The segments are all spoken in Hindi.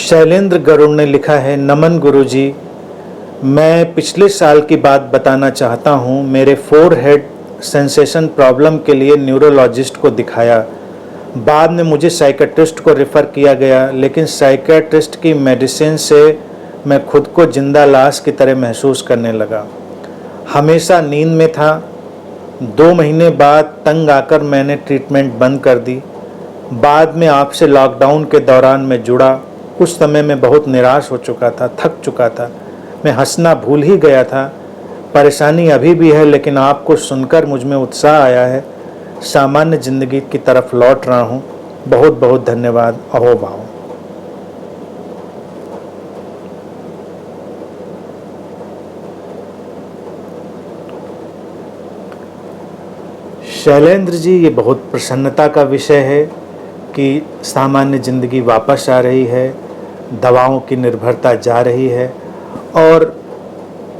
शैलेंद्र गरुड़ ने लिखा है, नमन गुरुजी, मैं पिछले साल की बात बताना चाहता हूँ। मेरे फोरहेड सेंसेशन प्रॉब्लम के लिए न्यूरोलॉजिस्ट को दिखाया। बाद में मुझे साइकेट्रिस्ट को रेफ़र किया गया, लेकिन साइकेट्रिस्ट की मेडिसिन से मैं खुद को जिंदा लाश की तरह महसूस करने लगा। हमेशा नींद में था। 2 महीने बाद तंग आकर मैंने ट्रीटमेंट बंद कर दी। बाद में आपसे लॉकडाउन के दौरान मैं जुड़ा। उस समय मैं बहुत निराश हो चुका था, थक चुका था, मैं हंसना भूल ही गया था। परेशानी अभी भी है, लेकिन आपको सुनकर मुझ में उत्साह आया है। सामान्य जिंदगी की तरफ लौट रहा हूँ। बहुत बहुत धन्यवाद। अहोभाव। शैलेंद्र जी, ये बहुत प्रसन्नता का विषय है कि सामान्य जिंदगी वापस आ रही है, दवाओं की निर्भरता जा रही है, और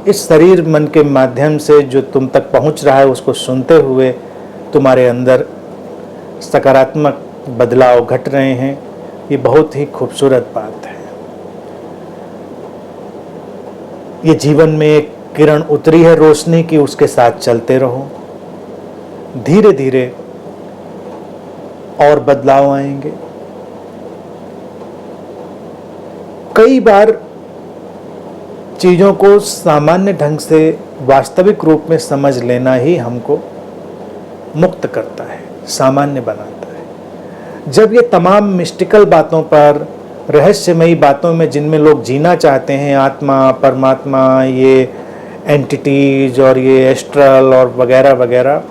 इस शरीर मन के माध्यम से जो तुम तक पहुंच रहा है उसको सुनते हुए तुम्हारे अंदर सकारात्मक बदलाव घट रहे हैं। ये बहुत ही खूबसूरत बात है। ये जीवन में एक किरण उतरी है रोशनी की, उसके साथ चलते रहो। धीरे धीरे और बदलाव आएंगे। कई बार चीज़ों को सामान्य ढंग से वास्तविक रूप में समझ लेना ही हमको मुक्त करता है, सामान्य बनाता है। जब ये तमाम मिस्टिकल बातों पर, रहस्यमयी बातों में जिनमें लोग जीना चाहते हैं, आत्मा, परमात्मा, ये एंटिटीज और ये एस्ट्रल और वगैरह वगैरह,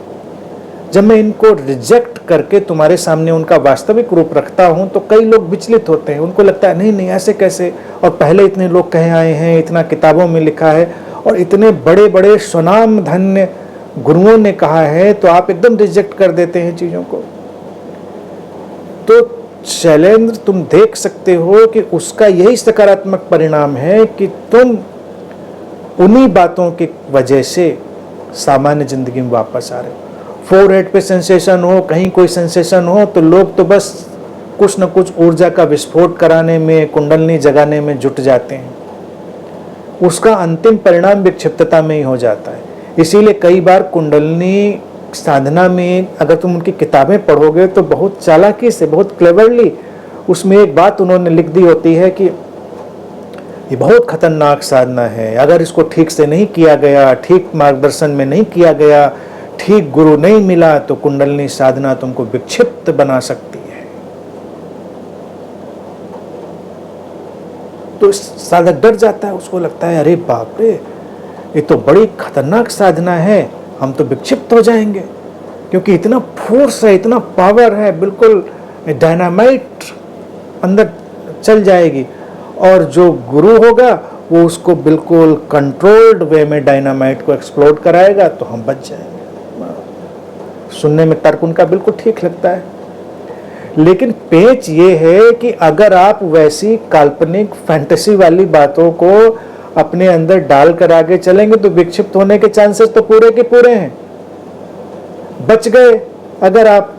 जब मैं इनको रिजेक्ट करके तुम्हारे सामने उनका वास्तविक रूप रखता हूँ तो कई लोग विचलित होते हैं। उनको लगता है नहीं नहीं ऐसे कैसे, और पहले इतने लोग कहे आए हैं, इतना किताबों में लिखा है और इतने बड़े बड़े स्वनाम धन्य गुरुओं ने कहा है, तो आप एकदम रिजेक्ट कर देते हैं चीज़ों को। तो शैलेंद्र, तुम देख सकते हो कि उसका यही सकारात्मक परिणाम है कि तुम उन्हीं बातों की वजह से सामान्य जिंदगी में वापस आ रहे हो। फोरहेड पे सेंसेशन हो, कहीं कोई सेंसेशन हो, तो लोग तो बस कुछ न कुछ ऊर्जा का विस्फोट कराने में, कुंडलनी जगाने में जुट जाते हैं। उसका अंतिम परिणाम विक्षिप्तता में ही हो जाता है। इसीलिए कई बार कुंडलनी साधना में अगर तुम उनकी किताबें पढ़ोगे तो बहुत चालाकी से, बहुत क्लेवरली उसमें एक बात उन्होंने लिख दी होती है कि ये बहुत खतरनाक साधना है। अगर इसको ठीक से नहीं किया गया, ठीक मार्गदर्शन में नहीं किया गया, ठीक गुरु नहीं मिला, तो कुंडलनी साधना तुमको विक्षिप्त बना सकती है। तो साधक डर जाता है, उसको लगता है अरे बाप रे, ये तो बड़ी खतरनाक साधना है, हम तो विक्षिप्त हो जाएंगे, क्योंकि इतना फोर्स है, इतना पावर है, बिल्कुल डायनामाइट अंदर चल जाएगी। और जो गुरु होगा वो उसको बिल्कुल कंट्रोल्ड वे में डायनामाइट को एक्सप्लोड कराएगा, तो हम बच जाएंगे। सुनने में तर्क उनका बिल्कुल ठीक लगता है, लेकिन पेच ये है कि अगर आप वैसी काल्पनिक फैंटेसी वाली बातों को अपने अंदर डालकर आगे चलेंगे तो विक्षिप्त होने के चांसेस तो पूरे के पूरे हैं। बच गए। अगर आप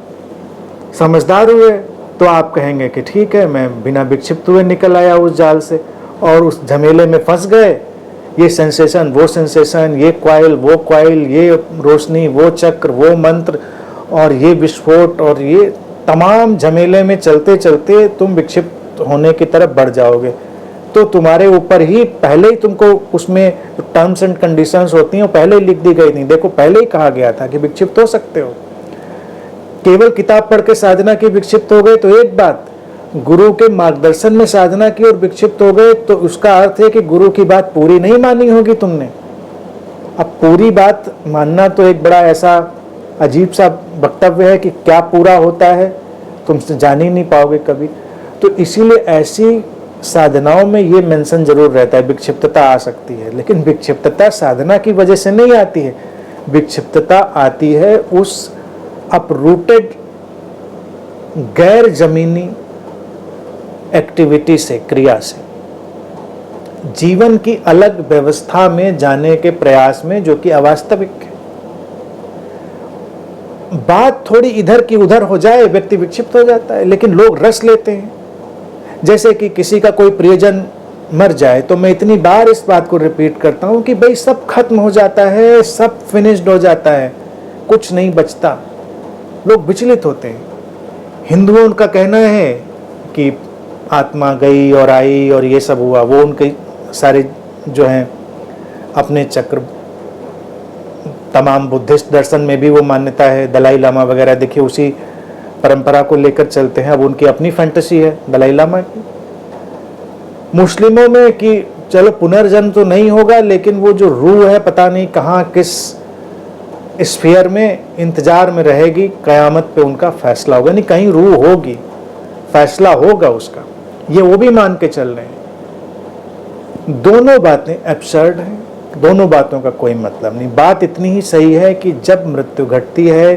समझदार हुए तो आप कहेंगे कि ठीक है, मैं बिना विक्षिप्त हुए निकल आया उस जाल से, और उस झमेले में फंस गए। ये सेंसेशन, वो सेंसेशन, ये क्वाइल, वो क्वाइल, ये रोशनी, वो चक्र, वो मंत्र और ये विस्फोट, और ये तमाम झमेले में चलते चलते तुम विक्षिप्त होने की तरफ बढ़ जाओगे। तो तुम्हारे ऊपर ही पहले ही तुमको उसमें टर्म्स एंड कंडीशंस होती हैं, पहले ही लिख दी गई थी। देखो, पहले ही कहा गया था कि विक्षिप्त हो सकते हो। केवल किताब पढ़ के साधना की विक्षिप्त हो गए तो एक बात, गुरु के मार्गदर्शन में साधना की और विक्षिप्त हो गए तो उसका अर्थ है कि गुरु की बात पूरी नहीं मानी होगी तुमने। अब पूरी बात मानना तो एक बड़ा ऐसा अजीब सा वक्तव्य है कि क्या पूरा होता है, तुम जान ही नहीं पाओगे कभी। तो इसीलिए ऐसी साधनाओं में ये मेंशन जरूर रहता है, विक्षिप्तता आ सकती है, लेकिन विक्षिप्तता साधना की वजह से नहीं आती है। विक्षिप्तता आती है उस अपरूटेड गैर जमीनी एक्टिविटी से, क्रिया से, जीवन की अलग व्यवस्था में जाने के प्रयास में, जो कि अवास्तविक है। बात थोड़ी इधर की उधर हो जाए, व्यक्ति विक्षिप्त हो जाता है, लेकिन लोग रस लेते हैं। जैसे कि किसी का कोई प्रियजन मर जाए तो मैं इतनी बार इस बात को रिपीट करता हूँ कि भाई सब खत्म हो जाता है, सब फिनिश्ड हो जाता है, कुछ नहीं बचता। लोग विचलित होते हैं। हिंदुओं का कहना है कि आत्मा गई और आई और ये सब हुआ, वो उनके सारे जो हैं अपने चक्र, तमाम बुद्धिस्ट दर्शन में भी वो मान्यता है। दलाई लामा वगैरह देखिए उसी परंपरा को लेकर चलते हैं। अब उनकी अपनी फैंटेसी है दलाई लामा की। मुस्लिमों में कि चलो पुनर्जन्म तो नहीं होगा, लेकिन वो जो रूह है पता नहीं कहाँ किस स्फीयर में इंतजार में रहेगी, कयामत पे उनका फैसला होगा। नहीं, कहीं रूह होगी, फैसला होगा उसका, ये वो भी मान के चल रहे हैं। दोनों बातें एब्सर्ड हैं, दोनों बातों का कोई मतलब नहीं। बात इतनी ही सही है कि जब मृत्यु घटती है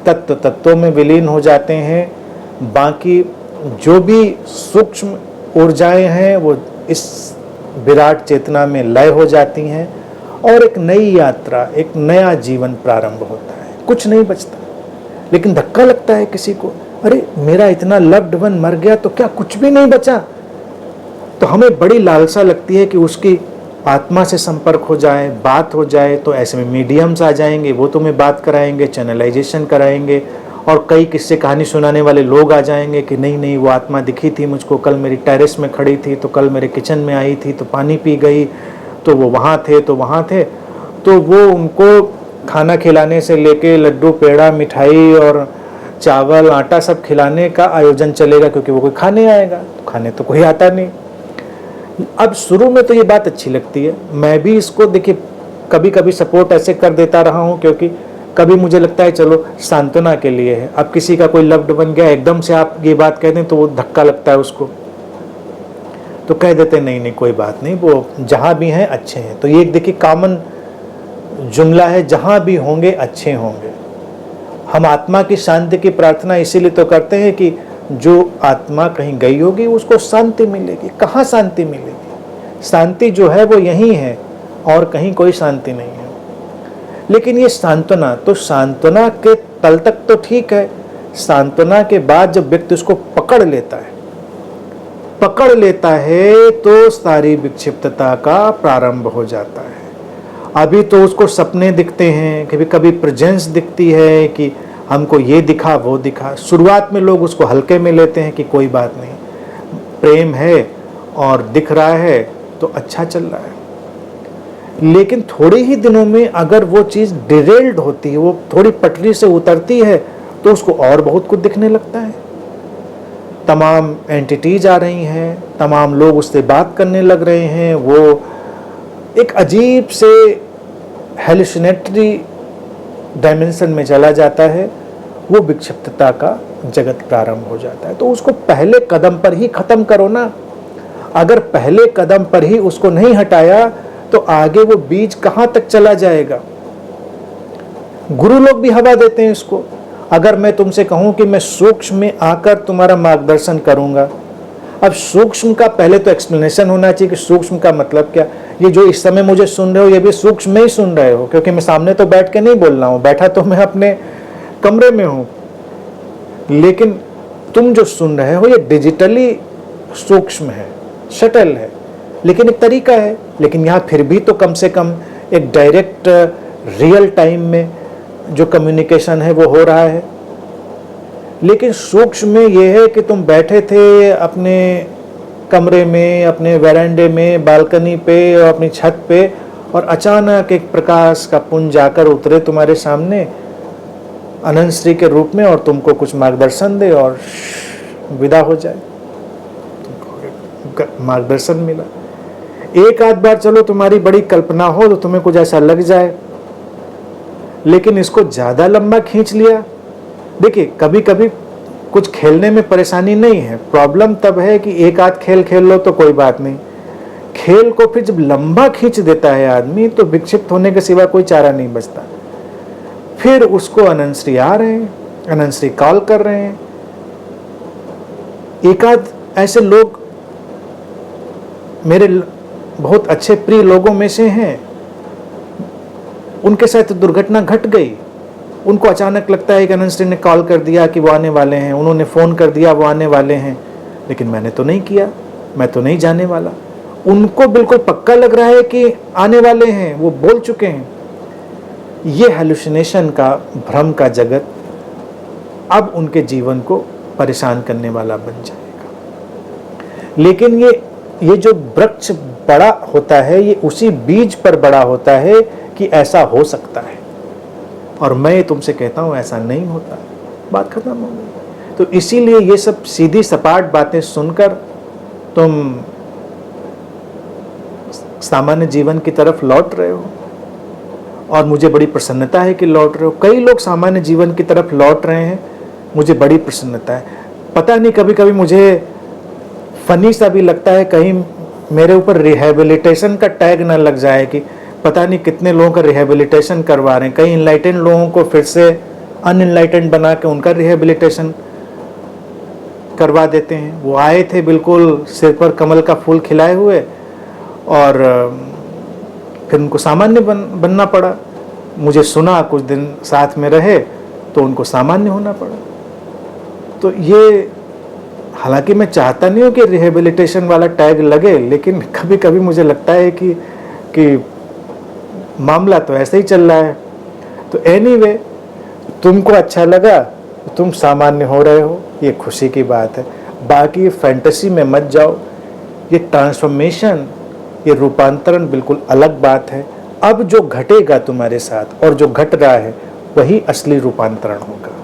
तत्व तत्वों में विलीन हो जाते हैं, बाकी जो भी सूक्ष्म ऊर्जाएं हैं वो इस विराट चेतना में लय हो जाती हैं और एक नई यात्रा, एक नया जीवन प्रारंभ होता है। कुछ नहीं बचता। लेकिन धक्का लगता है किसी को, अरे मेरा इतना लव्ड वन मर गया तो क्या कुछ भी नहीं बचा? तो हमें बड़ी लालसा लगती है कि उसकी आत्मा से संपर्क हो जाए, बात हो जाए। तो ऐसे में मीडियम्स आ जाएंगे, वो तुम्हें बात कराएंगे, चैनलाइजेशन कराएंगे, और कई किस्से कहानी सुनाने वाले लोग आ जाएंगे कि नहीं नहीं वो आत्मा दिखी थी मुझको, कल मेरी टेरेस में खड़ी थी, तो कल मेरे किचन में आई थी, तो पानी पी गई, तो वो वहाँ थे, तो वहाँ थे। तो वो उनको खाना खिलाने से लेके लड्डू, पेड़ा, मिठाई और चावल, आटा सब खिलाने का आयोजन चलेगा, क्योंकि वो कोई खाने आएगा। तो खाने तो कोई आता नहीं। अब शुरू में तो ये बात अच्छी लगती है, मैं भी इसको देखिए कभी कभी सपोर्ट ऐसे कर देता रहा हूँ, क्योंकि कभी मुझे लगता है चलो सांत्वना के लिए है। अब किसी का कोई लव्ड बन गया, एकदम से आप ये बात कह दें तो वो धक्का लगता है उसको, तो कह देते नहीं नहीं कोई बात नहीं, वो जहाँ भी हैं अच्छे हैं। तो ये देखिए कॉमन जुमला है, जहाँ भी होंगे अच्छे होंगे। हम आत्मा की शांति की प्रार्थना इसीलिए तो करते हैं कि जो आत्मा कहीं गई होगी उसको शांति मिलेगी। कहाँ शांति मिलेगी? शांति जो है वो यहीं है और कहीं कोई शांति नहीं है। लेकिन ये सांत्वना, तो सांत्वना के तल तक तो ठीक है, सांत्वना के बाद जब व्यक्ति उसको पकड़ लेता है तो सारी विक्षिप्तता का प्रारंभ हो जाता है। अभी तो उसको सपने दिखते हैं, कभी कभी प्रेजेंस दिखती है कि हमको ये दिखा वो दिखा। शुरुआत में लोग उसको हल्के में लेते हैं कि कोई बात नहीं, प्रेम है और दिख रहा है तो अच्छा चल रहा है। लेकिन थोड़े ही दिनों में अगर वो चीज़ डिरेल्ड होती है, वो थोड़ी पटरी से उतरती है, तो उसको और बहुत कुछ दिखने लगता है। तमाम एंटिटीज आ रही हैं, तमाम लोग उससे बात करने लग रहे हैं, वो एक अजीब से हेलुसिनेटरी डायमेंशन में चला जाता है। वो विक्षिप्तता का जगत प्रारंभ हो जाता है। तो उसको पहले कदम पर ही खत्म करो ना। अगर पहले कदम पर ही उसको नहीं हटाया तो आगे वो बीज कहाँ तक चला जाएगा? गुरु लोग भी हवा देते हैं इसको। अगर मैं तुमसे कहूँ कि मैं सूक्ष्म में आकर तुम्हारा मार्गदर्शन करूँगा, अब सूक्ष्म का पहले तो एक्सप्लेनेशन होना चाहिए कि सूक्ष्म का मतलब क्या। ये जो इस समय मुझे सुन रहे हो ये भी सूक्ष्म में ही सुन रहे हो, क्योंकि मैं सामने तो बैठ के नहीं बोल रहा हूँ, बैठा तो मैं अपने कमरे में हूँ। लेकिन तुम जो सुन रहे हो ये डिजिटली सूक्ष्म है, शटल है, लेकिन एक तरीका है। लेकिन यहाँ फिर भी तो कम से कम एक डायरेक्ट रियल टाइम में जो कम्युनिकेशन है वो हो रहा है। लेकिन सूक्ष्म में ये है कि तुम बैठे थे अपने कमरे में, अपने वरांडे में, बालकनी पे और अपनी छत पे, और अचानक एक प्रकाश का पुंज आकर उतरे तुम्हारे सामने अनंत श्री के रूप में और तुमको कुछ मार्गदर्शन दे और विदा हो जाए। मार्गदर्शन मिला। एक आध बार चलो तुम्हारी बड़ी कल्पना हो तो तुम्हें कुछ ऐसा लग जाए, लेकिन इसको ज्यादा लंबा खींच लिया। देखिए कभी कभी कुछ खेलने में परेशानी नहीं है, प्रॉब्लम तब है कि एक आध खेल खेल लो तो कोई बात नहीं। खेल को फिर जब लंबा खींच देता है आदमी तो विक्षिप्त होने के सिवा कोई चारा नहीं बचता। फिर उसको अनंत श्री आ रहे हैं, अनंत श्री कॉल कर रहे हैं। एक आध ऐसे लोग मेरे बहुत अच्छे प्रिय लोगों में से हैं, उनके साथ दुर्घटना घट गई। उनको अचानक लगता है कि अनंत श्री ने कॉल कर दिया कि वो आने वाले हैं, उन्होंने फ़ोन कर दिया वो आने वाले हैं, लेकिन मैंने तो नहीं किया, मैं तो नहीं जाने वाला। उनको बिल्कुल पक्का लग रहा है कि आने वाले हैं, वो बोल चुके हैं। ये हेलुसिनेशन का, भ्रम का जगत अब उनके जीवन को परेशान करने वाला बन जाएगा। लेकिन ये जो वृक्ष बड़ा होता है, ये उसी बीज पर बड़ा होता है कि ऐसा हो सकता है। और मैं तुमसे कहता हूं ऐसा नहीं होता, बात खत्म हो गई। तो इसीलिए ये सब सीधी सपाट बातें सुनकर तुम सामान्य जीवन की तरफ लौट रहे हो, और मुझे बड़ी प्रसन्नता है कि लौट रहे हो। कई लोग सामान्य जीवन की तरफ लौट रहे हैं, मुझे बड़ी प्रसन्नता है। पता नहीं, कभी कभी मुझे फनी सा भी लगता है, कहीं मेरे ऊपर रिहेबिलिटेशन का टैग ना लग जाए कि पता नहीं कितने लोगों का रिहेबिलिटेशन करवा रहे हैं। कई इनलाइटेंड लोगों को फिर से अनइनलाइटेंड बना के उनका रिहेबिलिटेशन करवा देते हैं। वो आए थे बिल्कुल सिर पर कमल का फूल खिलाए हुए, और फिर उनको सामान्य बनना पड़ा। मुझे सुना, कुछ दिन साथ में रहे तो उनको सामान्य होना पड़ा। तो ये, हालांकि मैं चाहता नहीं हूँ कि रिहेबिलिटेशन वाला टैग लगे, लेकिन कभी कभी मुझे लगता है कि मामला तो ऐसे ही चल रहा है। तो एनीवे, तुमको अच्छा लगा, तुम सामान्य हो रहे हो, ये खुशी की बात है। बाकी फैंटेसी में मत जाओ। ये ट्रांसफॉर्मेशन, ये रूपांतरण बिल्कुल अलग बात है। अब जो घटेगा तुम्हारे साथ और जो घट रहा है, वही असली रूपांतरण होगा।